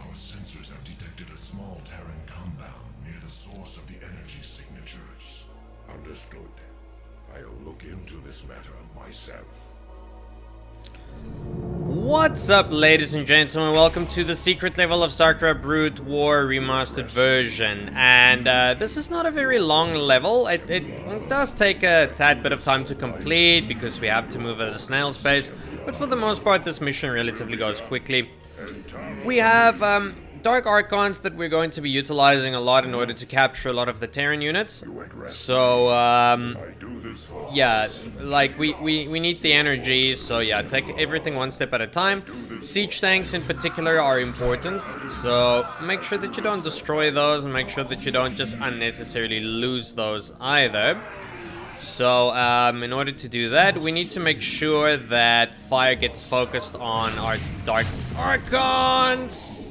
Our sensors have detected a small Terran compound near the source of the energy signatures. Understood. I'll look into this matter myself. What's up, ladies and gentlemen? Welcome to the secret level of Starcraft Brood War Remastered version. And this is not a very long level. It does take a tad bit of time to complete because we have to move at a snail's pace. But for the most part, this mission relatively goes quickly. We have Dark Archons that we're going to be utilizing a lot in order to capture a lot of the Terran units. So, yeah, like, we need the energy, so yeah, take everything one step at a time. Siege tanks in particular are important, so make sure that you don't destroy those, and make sure that you don't just unnecessarily lose those either. So, in order to do that, we need to make sure that fire gets focused on our Dark Archons!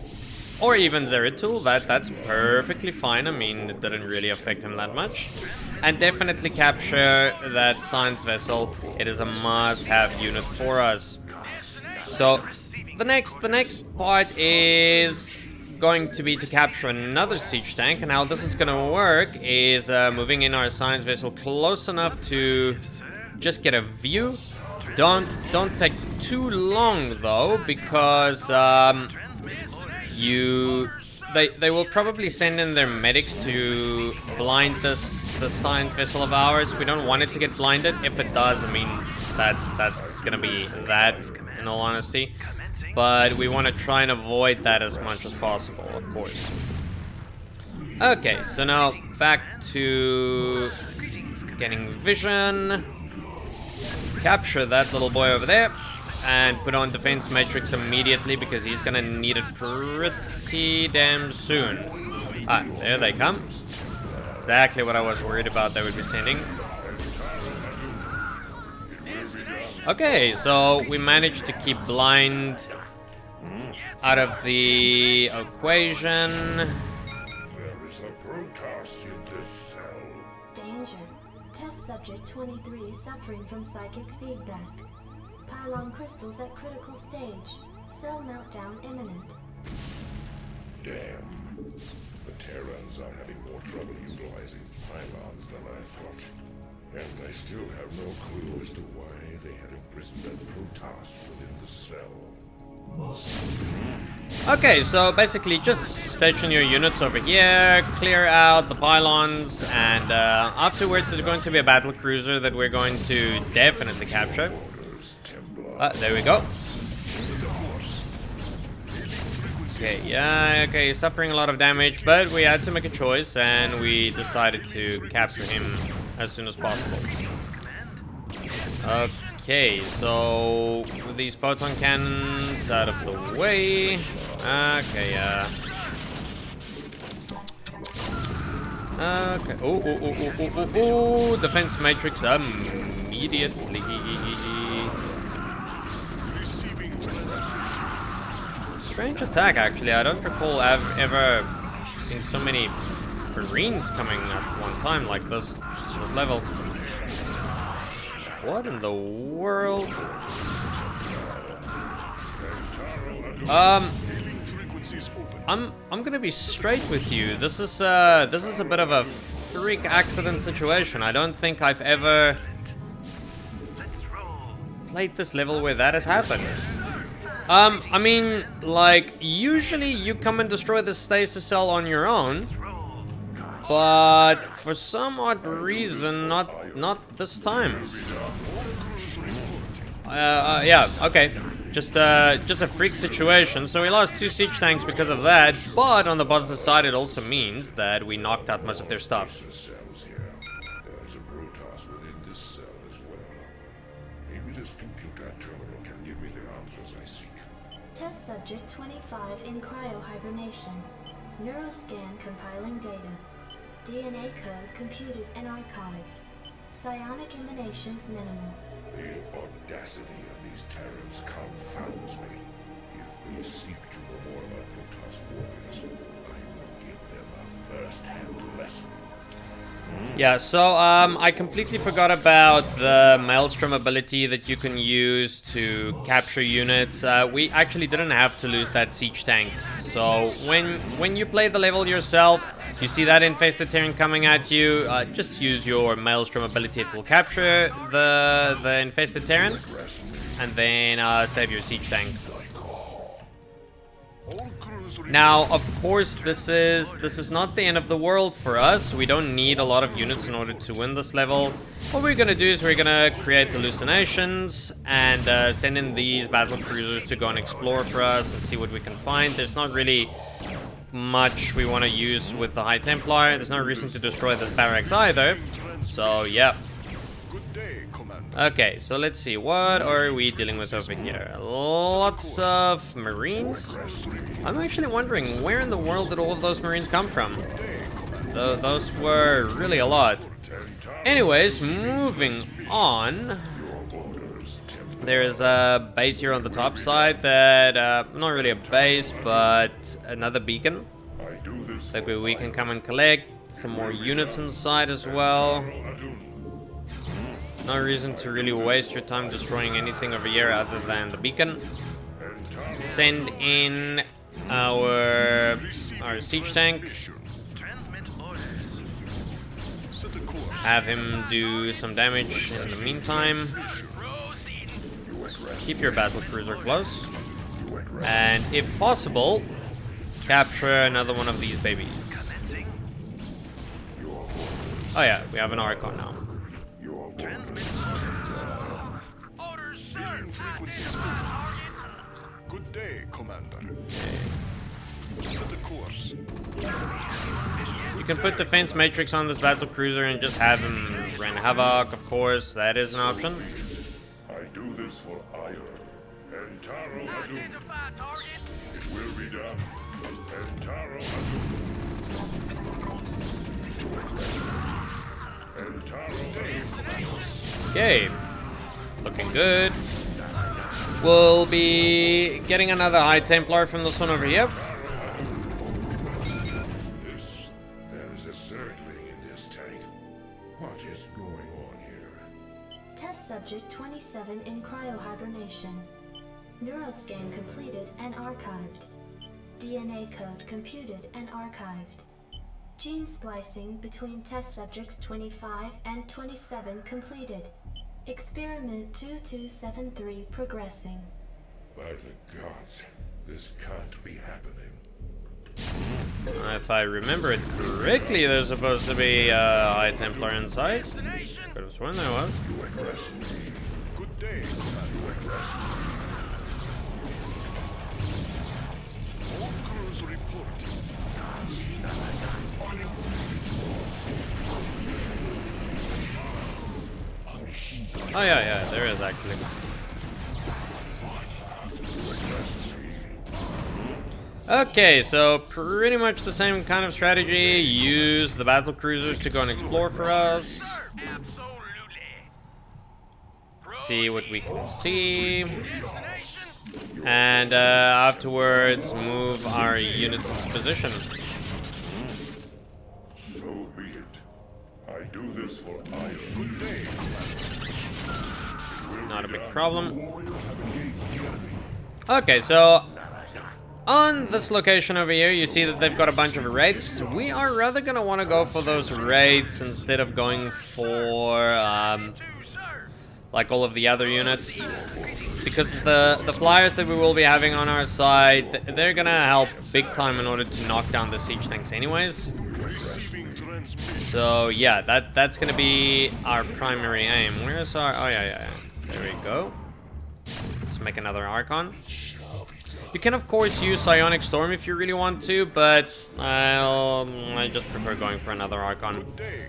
Or even Zeratul, that's perfectly fine. I mean, it didn't really affect him that much. And definitely capture that science vessel. It is a must-have unit for us. So, the next part is going to be to capture another siege tank. And how this is gonna work is moving in our science vessel close enough to just get a view. Don't take too long though, because they will probably send in their medics to blind the science vessel of ours. We don't want it to get blinded. If it does, I mean, that's gonna be that, in all honesty. But we want to try and avoid that as much as possible, of course. Okay, so now back to getting vision. Capture that little boy over there. And put on defense matrix immediately because he's gonna need it pretty damn soon. Ah, there they come. Exactly what I was worried about they would be sending. Okay, so we managed to keep blind out of the equation. There is a Protoss in this cell. Danger. Test subject 23 suffering from psychic feedback. Pylon crystals at critical stage. Cell meltdown imminent. Damn. The Terrans are having more trouble utilizing pylons than I thought. And I still have no clue as to why they had imprisoned that Protoss within the cell. Okay, so basically just station your units over here, clear out the pylons, and afterwards there's going to be a battle cruiser that we're going to definitely capture. There we go. Okay, yeah, okay, he's suffering a lot of damage, but we had to make a choice, and we decided to capture him as soon as possible. Okay, so with these photon cannons out of the way. Okay, okay. Oh, defense matrix immediately. Strange attack, actually. I don't recall I've ever seen so many Marines coming at one time like this level. What in the world? I'm gonna be straight with you. This is a bit of a freak accident situation. I don't think I've ever played this level where that has happened. I mean, like, usually you come and destroy the stasis cell on your own, but for some odd reason, not this time. Yeah, okay. Just a freak situation. So we lost 2 siege tanks because of that, but on the positive side, it also means that we knocked out most of their stuff. There's a Protoss within this cell as well. Maybe this computer terminal can give me the answers I seek. Test subject 25 in cryohibernation. Neuroscan compiling data. DNA code computed and archived. Psionic emanations minimal. The audacity of these Terrans confounds me. If we seek to know more about Protoss warriors, I will give them a first-hand lesson. Yeah, so I completely forgot about the Maelstrom ability that you can use to capture units. We actually didn't have to lose that siege tank. So when you play the level yourself, you see that infested Terran coming at you, just use your Maelstrom ability. It will capture the infested Terran, and then save your siege tank. Now, of course, this is not the end of the world for us. We don't need a lot of units in order to win this level. What we're gonna do is we're gonna create hallucinations and send in these battle cruisers to go and explore for us and see what we can find. There's not really much we want to use with the High Templar. There's no reason to destroy this barracks either. So, yeah. Okay, so let's see. What are we dealing with over here? Lots of Marines. I'm actually wondering, where in the world did all of those Marines come from? Those were really a lot. Anyways, moving on. There's a base here on the top side that, not really a base, but another beacon. That way we can come and collect some more units inside as well. No reason to really waste your time destroying anything over here other than the beacon. Send in our siege tank. Have him do some damage in the meantime. Keep your battle cruiser close. And if possible, capture another one of these babies. Oh yeah, we have an Archon now. Good day, Commander. Set a course. You can put defense matrix on this battle cruiser and just have him run havoc, of course. That is an option. I do this for Ire and Taro Hadou. It will be done. And Taro Hadou. And Taro Hadou. Okay. Looking good. We'll be getting another High Templar from this one over here. There is a surgling in this tank. What is going on here? Test subject 27 in cryohibernation. Neuroscan completed and archived. DNA code computed and archived. Gene splicing between test subjects 25 and 27 completed. Experiment 2273 progressing. By the gods, this can't be happening. If I remember it correctly, there's supposed to be a High Templar inside. Could have sworn there was. Good day, all crews report. Oh yeah, there is actually. Okay, so pretty much the same kind of strategy. Use the battle cruisers to go and explore for us. See what we can see. And afterwards, move our units into position. So be it. I do this for Ire. Good day. Not a big problem. Okay, so on this location over here, you see that they've got a bunch of raids. We are rather gonna want to go for those raids instead of going for like all of the other units, because the flyers that we will be having on our side, they're gonna help big time in order to knock down the siege tanks anyways. So yeah, that's gonna be our primary aim. Where's our... oh yeah. There we go. Let's make another Archon. You can of course use Psionic Storm if you really want to, but I just prefer going for another Archon.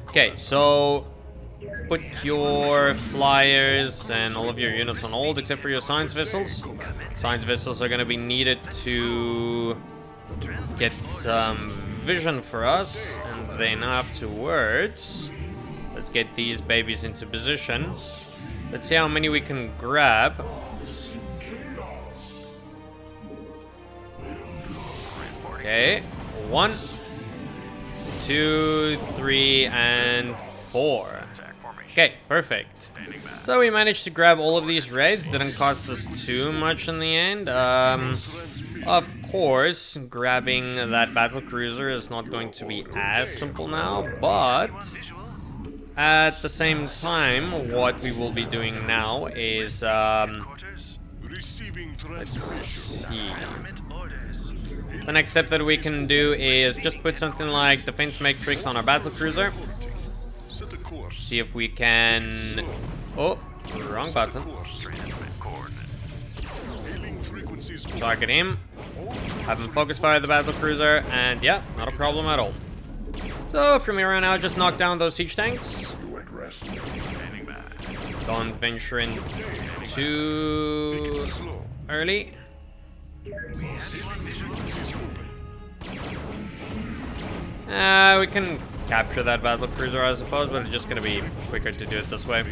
Okay, so put your flyers and all of your units on hold except for your science vessels. Science vessels are going to be needed to get some vision for us, and then afterwards let's get these babies into position. Let's see how many we can grab. Okay, 1, 2, 3, and 4. Okay, perfect. So we managed to grab all of these raids. Didn't cost us too much in the end. Of course, grabbing that battle cruiser is not going to be as simple now, but at the same time, what we will be doing now is let's see. The next step that we can do is just put something like defense matrix on our battle cruiser. See if we can... Oh, wrong button. Target him. Have him focus fire the battle cruiser, and yeah, not a problem at all. So from here on out, just knock down those siege tanks. Don't venture in too early. We can capture that battle cruiser, I suppose, but it's just gonna be quicker to do it this way.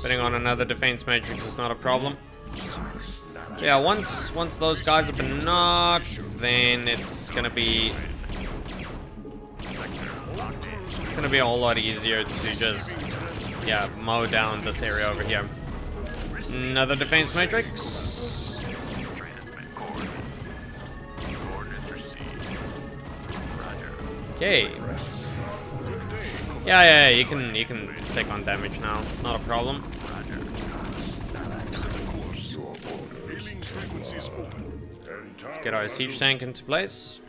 Putting on another defense matrix is not a problem. So yeah, once those guys have been knocked, then it's gonna be a whole lot easier to just mow down this area over here. Another defense matrix. Okay. Yeah, you can take on damage now. Not a problem. Let's get our siege tank into place.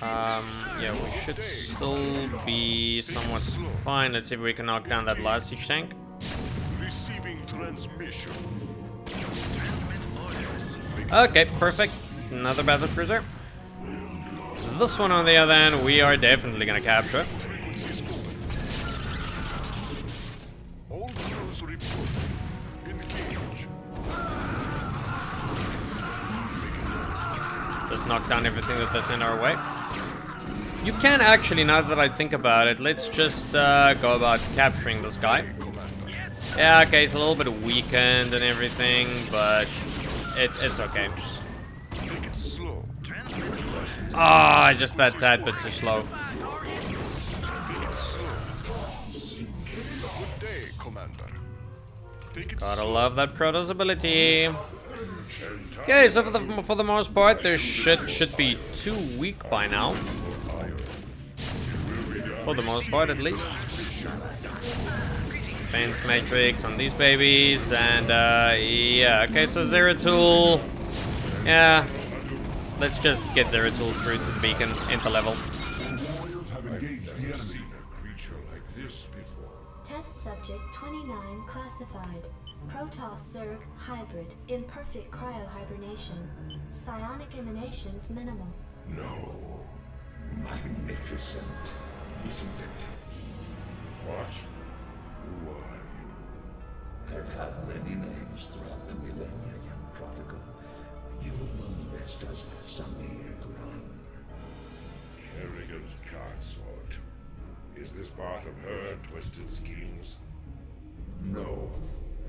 Yeah, we should still be somewhat fine. Let's see if we can knock down that last siege tank. Okay, perfect. Another battle cruiser. This one on the other end, we are definitely gonna capture. Just knock down everything that's in our way. You can actually, now that I think about it, let's just go about capturing this guy. Yeah, okay, it's a little bit weakened and everything, but it's okay. Ah, just that tad bit too slow. Gotta love that Protoss ability. Okay, so for the most part, there should be 2 weak by now. For the most part, at least. Defense matrix on these babies, and yeah. Okay, so Zeratul. Yeah, let's just get Zeratul through to the beacon into level. Test subject 29 classified. Protoss Zerg hybrid, imperfect cryohibernation. Psionic emanations minimal. No. Magnificent, isn't it? What? Who are you? I've had many names throughout the millennia, young prodigal. You were known best as Samir Quran. Kerrigan's card sword. Is this part of her twisted schemes? No.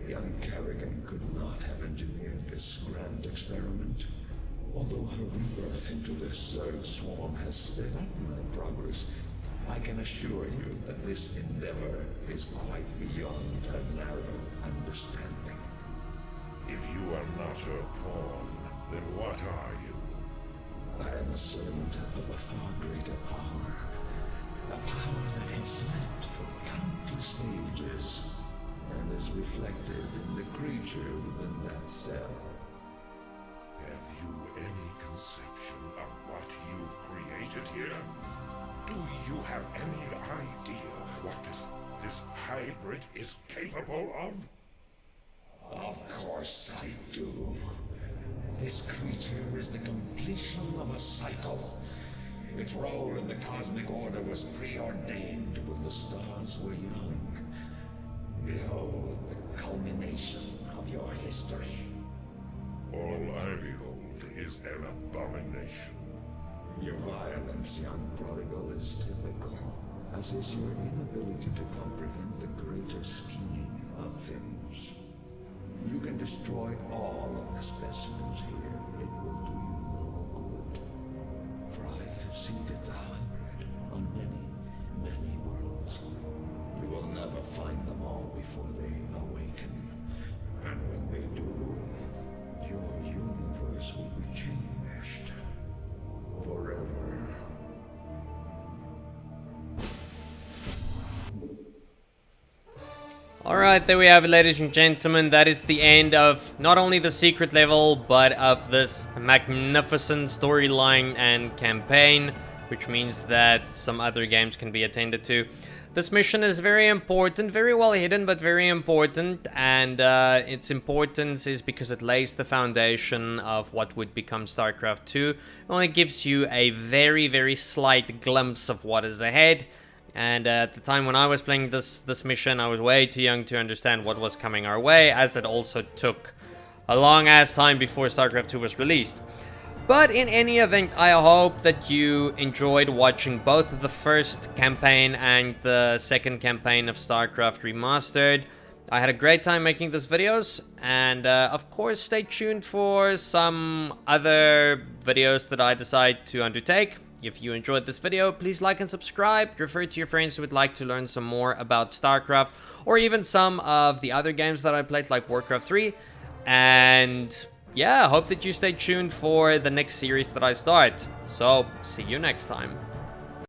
Young Kerrigan could not have engineered this grand experiment. Although her rebirth into this Zerg swarm has sped up my progress, I can assure you that this endeavor is quite beyond her narrow understanding. If you are not her pawn, then what are you? I am a servant of a far greater power. A power that has slept for countless ages, and is reflected in the creature within that cell. Have you any conception of what you've created here? Do you have any idea what this hybrid is capable of? Of course I do. This creature is the completion of a cycle. Its role in the cosmic order was preordained when the stars were young. Behold the culmination of your history. All I behold is an abomination. Your violence, young prodigal, is typical, as is your inability to comprehend the greater scheme of things. You can destroy all of the specimens here. It will do you have seeded the hybrid on many, many worlds. You will never find them all before they awaken. And when they do, your universe will be changed. Forever. Alright, there we have it, ladies and gentlemen. That is the end of not only the secret level, but of this magnificent storyline and campaign, which means that some other games can be attended to. This mission is very important, very well hidden, but very important, and its importance is because it lays the foundation of what would become Starcraft 2. It only gives you a very, very slight glimpse of what is ahead. And at the time when I was playing this mission, I was way too young to understand what was coming our way, as it also took a long-ass time before StarCraft 2 was released. But in any event, I hope that you enjoyed watching both the first campaign and the second campaign of StarCraft Remastered. I had a great time making these videos, and of course stay tuned for some other videos that I decide to undertake. If you enjoyed this video, please like and subscribe. Refer to your friends who would like to learn some more about StarCraft, or even some of the other games that I played, like Warcraft 3. And yeah, I hope that you stay tuned for the next series that I start. So, see you next time.